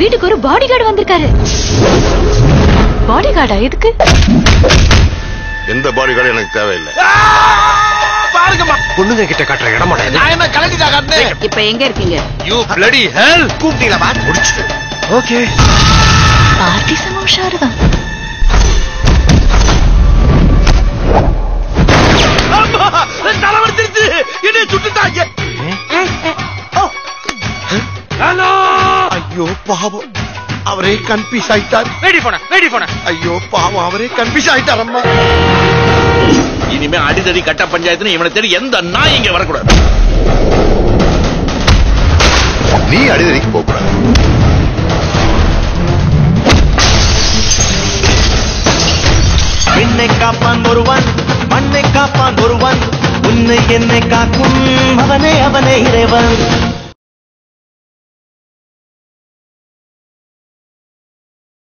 வீட்டுக்கு ஒரு body guard வந்திருக்காரு. பாடி கார்டா? எதுக்கு? எந்த பாடி கார்டு எனக்கு தேவையில்லை. பாருங்கம்மா, பொண்ணுங்க கிட்ட காட்டுற இடமா நான் என்ன கலட்டிட்டா காட்டுனேன். இப்ப எங்க இருக்கீங்க? யூ பிளடி ஹெல். கூப்பிட்டீங்களா பா? முடிச்சு. ஓகே. பார்ட்டி செம உஷாருதான். அம்மா, தலை வலிச்சிருச்சு. என்னை சுட்டுட்டாங்க. ஹலோ. ஐயோ பாவம், அவரே கன்ஃபியூஸ் ஆயிட்டார். வெடி போன. ஐயோ பாவம், அவரே கன்ஃபியூஸ் ஆயிட்டார். அம்மா, இனிமே அடிதடி கட்ட பஞ்சாயத்துன்னு இவனை தேடி எந்த நாய் இங்க வரக்கூடாது. நீ அடிதடிக்கு போகக்கூடாது. விண்ணை காப்பான் ஒருவன், மண்ணை காப்பான் ஒருவன், உன்னை என்னை காக்கும் அவனே இறைவன்.